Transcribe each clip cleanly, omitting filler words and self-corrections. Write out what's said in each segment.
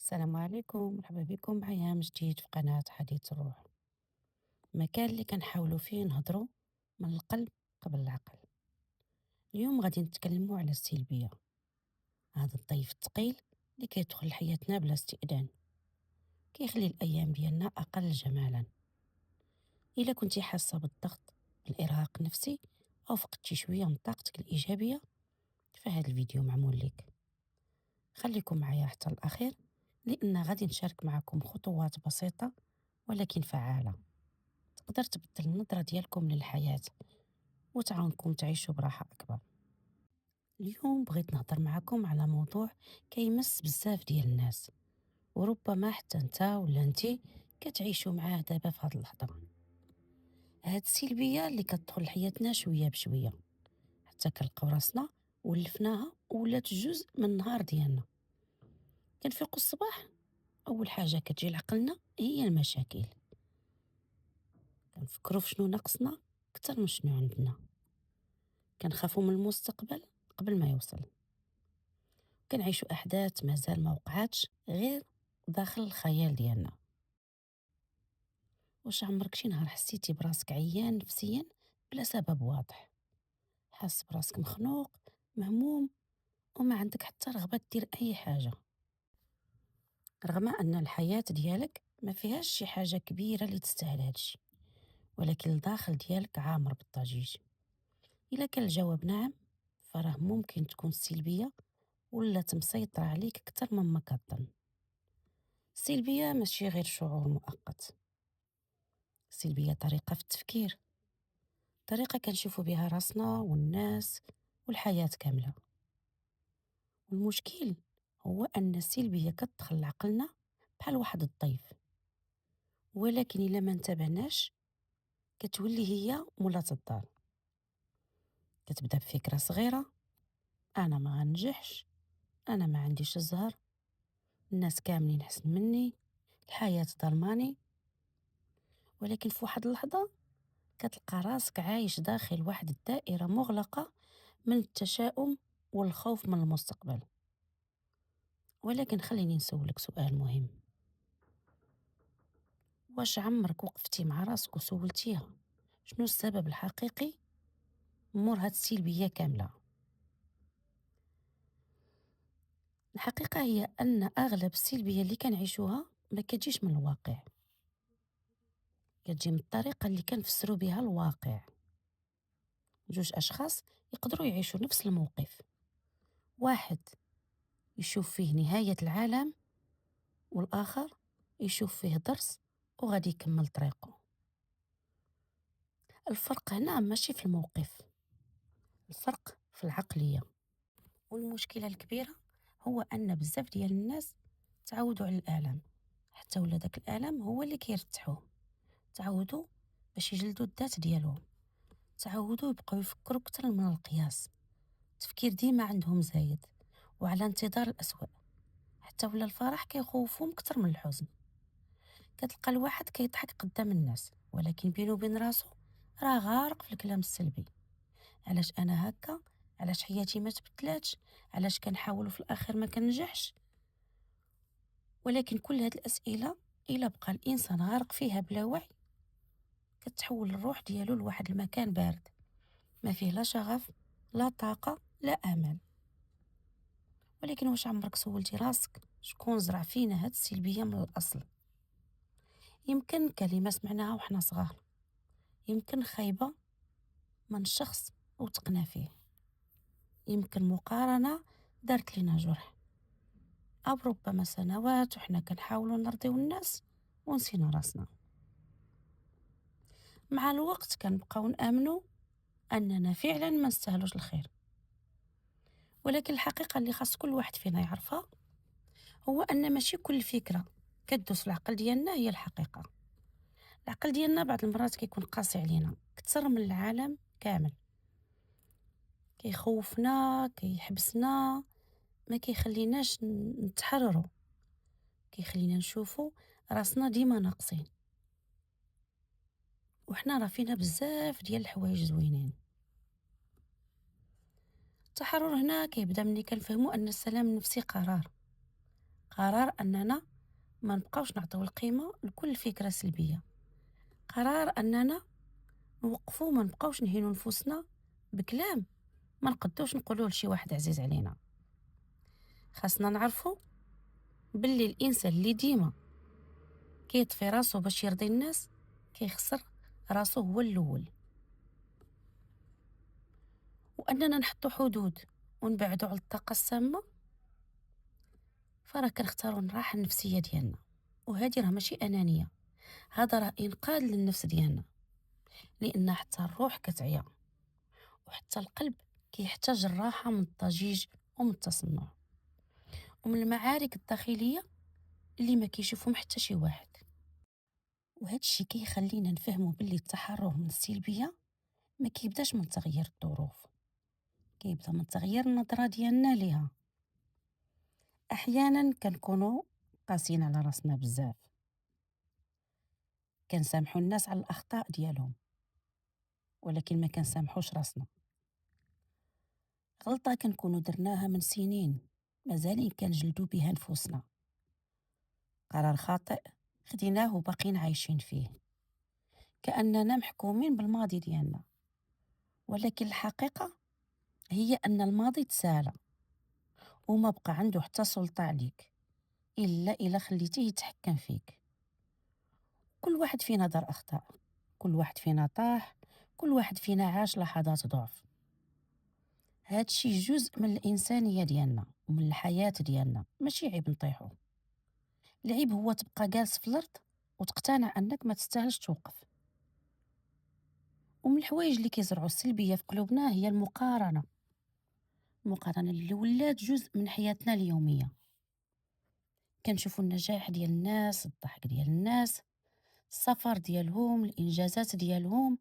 السلام عليكم، مرحبا بكم معايا من جديد في قناة حديث الروح. المكان اللي كنحاولوا فيه نهضروا من القلب قبل العقل. اليوم غادي نتكلموا على السلبية، هذا الضيف الثقيل اللي كيدخل لحياتنا بلا استئذان، كيخلي الأيام ديالنا أقل جمالا. إلا كنتي حاسة بالضغط، بالإرهاق النفسي، أو فقدتي شوية من طاقتك الإيجابية، فهذا الفيديو معمول لك. خليكم معايا حتى الأخير، لأن غادي نشارك معكم خطوات بسيطة ولكن فعالة تقدر تبدل النظرة ديالكم للحياة وتعاونكم تعيشوا براحة أكبر. اليوم بغيت نهضر معكم على موضوع كيمس بزاف ديال الناس، وربما حتى نتا ولا نتي كتعيشوا معاه دابا في هاد اللحظة. هاد السلبية اللي كتدخل لحياتنا شوية بشوية حتى كنلقاو راسنا ولفناها ولات جزء من النهار ديالنا. كنفيقوا الصباح، أول حاجة كتجي لعقلنا هي المشاكل، كنفكروا في شنو ناقصنا أكتر من شنو عندنا، كنخافوا من المستقبل قبل ما يوصل، كنعيشوا أحداث مازال ما وقعاتش غير داخل الخيال ديالنا. واش عمرك شي نهار حسيتي براسك عيان نفسيا بلا سبب واضح، حاس براسك مخنوق، مهموم، وما عندك حتى رغبة دير أي حاجة، رغم أن الحياة ديالك ما فيهاش شي حاجة كبيرة اللي تستاهل هادشي، ولكن الداخل ديالك عامر بالضجيج؟ إلا كان الجواب نعم، فراه ممكن تكون السلبية ولات مسيطرة عليك أكتر مما كظن. السلبية ماشي غير شعور مؤقت، السلبية طريقة في التفكير، طريقة كنشوفوا بها راسنا والناس والحياة كاملة. والمشكل هو أن السلبية كتدخل لعقلنا بحال واحد الضيف، ولكن إلا ما انتبهناش كتولي هي مولاة الدار. كتبدا بفكرة صغيرة: أنا ما غنجحش، أنا ما عنديش الزهر، الناس كاملين حسن مني، الحياة ظلماني. ولكن في واحد اللحظة كتلقى راسك عايش داخل واحد الدائرة مغلقة من التشاؤم والخوف من المستقبل. ولكن خليني نسولك سؤال مهم: واش عمرك وقفتي مع راسك وسولتيها شنو السبب الحقيقي مور هاد السلبية كاملة؟ الحقيقة هي أن أغلب السلبية اللي كنعيشوها ما كتجيش من الواقع، كتجي من الطريقة اللي كنفسروا بها الواقع. جوج أشخاص يقدروا يعيشوا نفس الموقف، واحد يشوف فيه نهاية العالم، والآخر يشوف فيه درس وغادي يكمل طريقه. الفرق هنا ماشي في الموقف، الفرق في العقلية. والمشكلة الكبيرة هو أن بزاف ديال الناس تعودوا على الآلام، حتى ولا داك الآلام هو اللي كيرتاحوه. تعودوا باش يجلدوا الذات ديالهم، تعودوا يبقاو يفكروا أكتر من القياس، التفكير ديما عندهم زايد وعلى انتظار الأسوأ، حتى ولا الفرح كيخوفهم أكتر من الحزن. كتلقى الواحد كيضحك قدام الناس ولكن بينه وبين راسو راه غارق في الكلام السلبي: علاش انا هكا، علاش حياتي ما تبدلاتش، علاش كنحاول وفي الاخر ما كنجحش. ولكن كل هاد الاسئله الا بقى الانسان غارق فيها بلا وعي كتحول الروح ديالو لواحد المكان بارد ما فيه لا شغف، لا طاقه، لا امل. ولكن واش عمرك سولتي راسك شكون زرع فينا هاد السلبيه من الاصل؟ يمكن كلمه سمعناها وحنا صغار، يمكن خايبه من شخص وثقنا فيه، يمكن مقارنة دارت لنا جرح، أو ربما سنوات وحنا كنحاولوا نرضيو الناس ونسينا راسنا. مع الوقت كنبقاو نآمنوا أننا فعلا ما نستاهلوش الخير. ولكن الحقيقة اللي خاص كل واحد فينا يعرفها هو أن ماشي كل فكرة كدوز في العقل ديالنا هي الحقيقة. العقل ديالنا بعض المرات كيكون قاسي علينا كتر من العالم كامل، كيخوفنا، كيحبسنا، ما كيخليناش نتحرروا، كيخلينا نشوفوا راسنا ديما ناقصين، وحنا راه فينا بزاف ديال الحوايج زوينين. التحرر هنا كيبدا ملي كنفهموا ان السلام النفسي قرار، قرار أننا ما نبقاوش نعطيو القيمة لكل فكرة سلبية، قرار أننا نوقفو ما نبقاوش نهينو نفوسنا بكلام ما نقدوش نقولوه لشي واحد عزيز علينا. خاصنا نعرفو باللي الإنسان اللي ديما كيطفي راسو باش يرضي الناس كيخسر راسو هو الأول، وأننا نحطو حدود ونبعدو على الطاقة السامة فراه كنختارو الراحة النفسية ديالنا، وهادي راه ماشي أنانية، هذا راه إنقاذ للنفس ديالنا، لأن حتى الروح كتعيا وحتى القلب كيحتاج الراحة من الضجيج ومن التصنع ومن المعارك الداخلية اللي ما كيشوفهم حتى شي واحد. وهذا الشيء كيخلينا نفهموا باللي التحرر من السلبية ما كيبداش من تغيير الظروف، كيبدا من تغيير النظرة ديالنا ليها. أحيانا كنكونوا قاسيين على راسنا بزاف، كنسامحوا الناس على الأخطاء ديالهم ولكن ما كنسامحوش راسنا. غلطة كنكونوا درناها من سنين مازالين كنجلدوا بها نفوسنا. قرار خاطئ خديناه وباقيين عايشين فيه كأننا محكومين بالماضي ديالنا، ولكن الحقيقة هي أن الماضي تسالى وما بقى عنده حتى سلطة عليك إلا خليتيه يتحكم فيك. كل واحد فينا دار أخطاء، كل واحد فينا طاح، كل واحد فينا عاش لحظات ضعف. هادشي جزء من الإنسانية ديالنا ومن الحياة ديالنا، ماشي عيب نطيحو. العيب هو تبقى جالس في الأرض وتقتنع أنك ما تستاهلش توقف. ومن الحوايج اللي كيزرعوا السلبية في قلوبنا هي المقارنة اللي ولات جزء من حياتنا اليومية. كنشوفوا النجاح ديال الناس، الضحك ديال الناس، السفر ديالهم، الإنجازات ديالهم،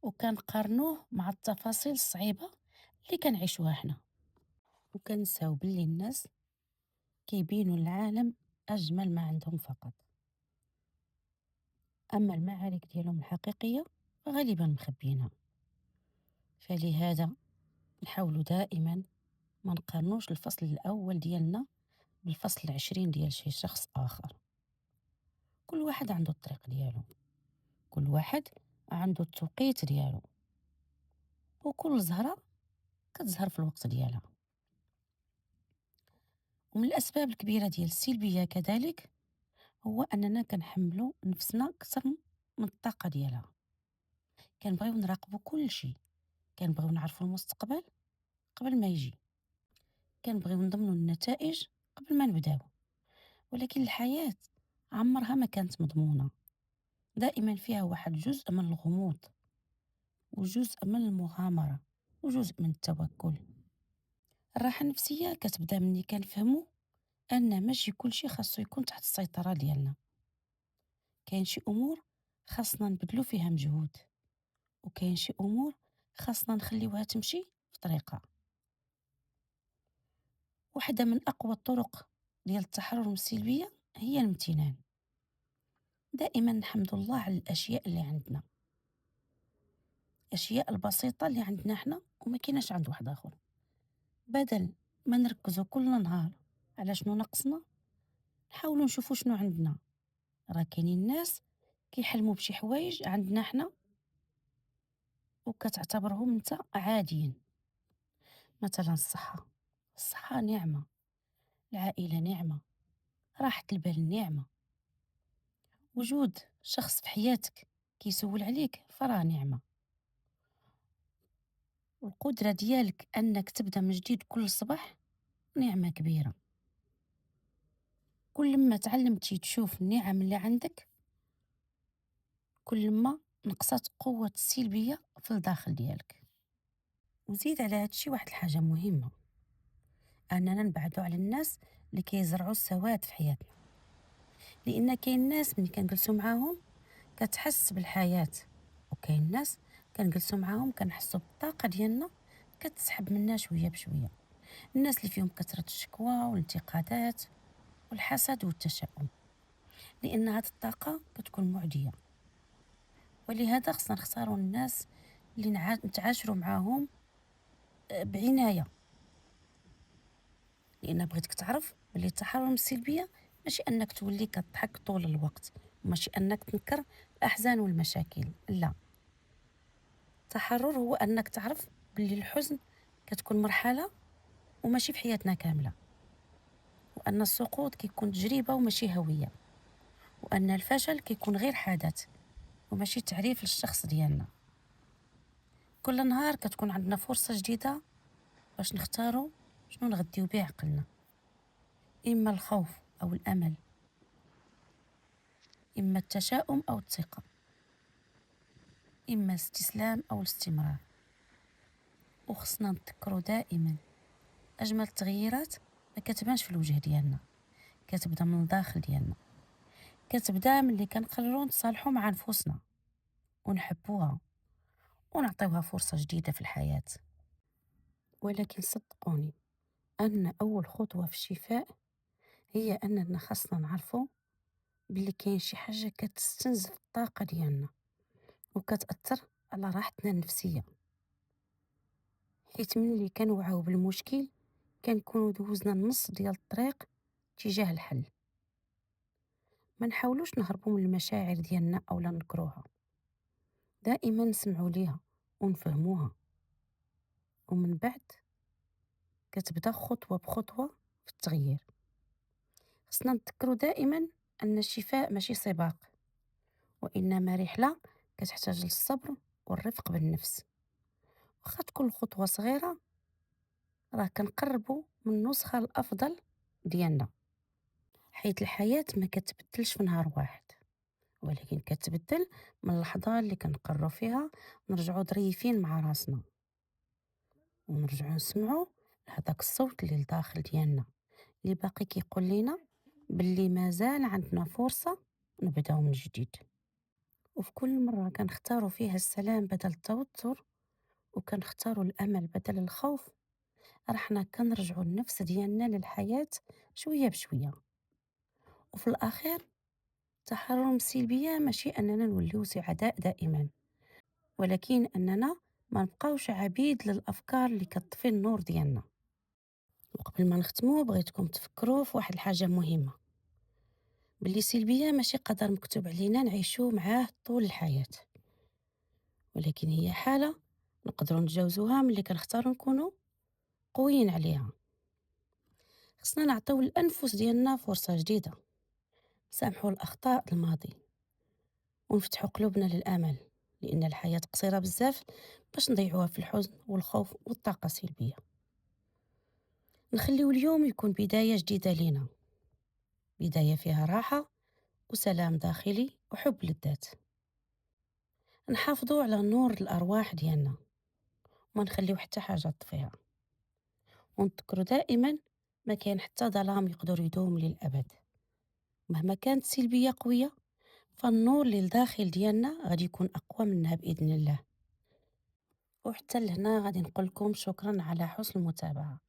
وكنقارنوه مع التفاصيل الصعيبة اللي كنعيشوها حنا، وكنساو باللي الناس كيبينوا العالم أجمل ما عندهم فقط، أما المعارك ديالهم الحقيقية غالبا مخبينها. فلهذا نحاولوا دائما ما نقارنوش الفصل الأول ديالنا بالفصل العشرين ديال شي شخص آخر. كل واحد عنده الطريق ديالو، كل واحد عنده التوقيت ديالو، وكل زهرة كتزهر في الوقت ديالها. ومن الأسباب الكبيرة ديال السلبية كذلك هو أننا كنحملو نفسنا أكثر من الطاقة ديالها، كنبغيو نراقبو كل شيء، كنبغيو نعرفو المستقبل قبل ما يجي، كنبغيو نضمنو النتائج قبل ما نبداو. ولكن الحياة عمرها ما كانت مضمونة، دائما فيها واحد جزء من الغموض وجزء من المغامرة وجزء من التوكل. الراحة النفسية كتبدا مني كنفهمو أن ماشي كل شيء خاصو يكون تحت السيطرة ديالنا. كاين شي أمور خاصنا نبدلو فيها مجهود، وكاين شي أمور خاصنا نخليوها تمشي في طريقها. واحدة من أقوى الطرق ديال التحرر من السلبية هي الامتنان. دائما نحمد الله على الأشياء اللي عندنا، الأشياء البسيطة اللي عندنا حنا وما كايناش عند واحد آخر. بدل ما نركزو كل نهار على شنو ناقصنا، نحاولوا نشوفوا شنو عندنا. راه كاينين ناس كيحلموا بشي حوايج عندنا حنا وكتعتبرهم انت عاديين. مثلا الصحة نعمة، العائلة نعمة، راحة البال نعمة، وجود شخص في حياتك كيسول عليك فراه نعمة. والقدرة ديالك أنك تبدأ من جديد كل صباح نعمة كبيرة. كل ما تعلمتي تشوف النعم اللي عندك كل ما نقصت قوة السلبية في الداخل ديالك. وزيد على هادشي واحد الحاجة مهمة، أننا نبعدو على الناس اللي كيزرعوا السواد في حياتنا، لأن كاين ناس ملي كنجلسو معاهم كتحس بالحياة، وكاين ناس كنجلسو معاهم كنحسو بالطاقة ديالنا كتسحب منا شوية بشوية. الناس اللي فيهم كثرة الشكوى والانتقادات والحسد والتشاؤم، لأن هاد الطاقة كتكون معدية. ولهذا خصنا نختاروا الناس اللي نتعاشروا معاهم بعناية، لأن بغيتك تعرف بلي التحرر من السلبية ماشي أنك تولي كضحك طول الوقت، وماشي أنك تنكر الأحزان والمشاكل، لا. التحرر هو أنك تعرف بلي الحزن كتكون مرحلة وماشي في حياتنا كاملة، وأن السقوط كيكون تجربة وماشي هوية، وأن الفشل كيكون غير حدث وماشي تعريف للشخص ديالنا. كل نهار كتكون عندنا فرصة جديدة باش نختاروا شنو نغديو بيه عقلنا، إما الخوف أو الأمل، إما التشاؤم أو الثقة، إما الاستسلام أو الاستمرار. وخصنا نتذكروا دائما أجمل التغييرات ما كتبانش في الوجه ديالنا، كتبدا من الداخل ديالنا، كتبدا ملي كنقرروا نتصالحوا مع نفوسنا ونحبوها ونعطيوها فرصة جديدة في الحياة. ولكن صدقوني أن أول خطوة في الشفاء هي أننا خاصنا نعرفوا بلي كاين شي حاجة كتستنزف الطاقة ديالنا وكتأثر على راحتنا النفسية، حيت ملي كنوعاو بالمشكل كنكونو دوزنا النص ديال الطريق تجاه الحل. ما نحاولوش نهربوا من المشاعر ديالنا أولا نكروها، دائما نسمعوا ليها ونفهموها، ومن بعد كتبدا خطوة بخطوة في التغيير. خصنا نتذكروا دائما أن الشفاء ماشي سباق، وإنما رحلة كتحتاج للصبر والرفق بالنفس. واخا تكون خطوة صغيرة راه كنقربوا من النسخة الأفضل ديالنا، حيث الحياة ما كتبدلش في نهار واحد، ولكن كتبدل من اللحظة اللي كنقرروا فيها نرجعوا ظريفين مع راسنا، ونرجعوا نسمعوا لهداك الصوت اللي لداخل ديالنا اللي باقي كيقول لينا باللي مازال عندنا فرصة نبداو من جديد. وفي كل مرة كنختاروا فيها السلام بدل التوتر، وكنختاروا الأمل بدل الخوف، رحنا كنرجعوا النفس ديالنا للحياة شوية بشوية. وفي الأخير التحرر من السلبية ماشي أننا نوليو سعداء دائما، ولكن أننا ما نبقاوش عبيد للأفكار اللي كتطفي النور ديالنا. وقبل ما نختمو بغيتكم تفكروا في واحد الحاجة مهمة، باللي السلبية ماشي قدر مكتوب علينا نعيشو معاه طول الحياة، ولكن هي حالة نقدروا نتجاوزوها ملي كنختاروا نكونوا قويين عليها. خصنا نعطيو الأنفس ديالنا فرصة جديدة، سامحوا الأخطاء الماضي، ونفتحوا قلوبنا للأمل، لأن الحياة قصيرة بزاف باش نضيعوها في الحزن والخوف والطاقة السلبية. نخليو اليوم يكون بداية جديدة لينا، بداية فيها راحة وسلام داخلي وحب للذات. نحافظوا على نور الأرواح ديالنا وما نخليو حتى حاجة تطفيها، ونذكروا دائما ما كاين حتى ظلام يقدر يدوم للأبد. مهما كانت سلبية قوية فالنور اللي لداخل ديالنا غادي يكون أقوى منها بإذن الله. وحتى لهنا غادي نقول لكم شكرا على حسن المتابعة،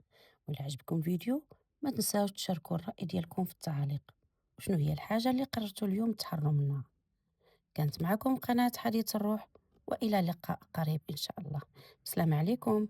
ولا عجبكم الفيديو ما تنساوش تشاركوا الرأي ديالكم في التعاليق، وشنو هي الحاجة اللي قررتوا اليوم تحرروا منها. كانت معكم قناة حديث الروح، وإلى لقاء قريب إن شاء الله. السلام عليكم.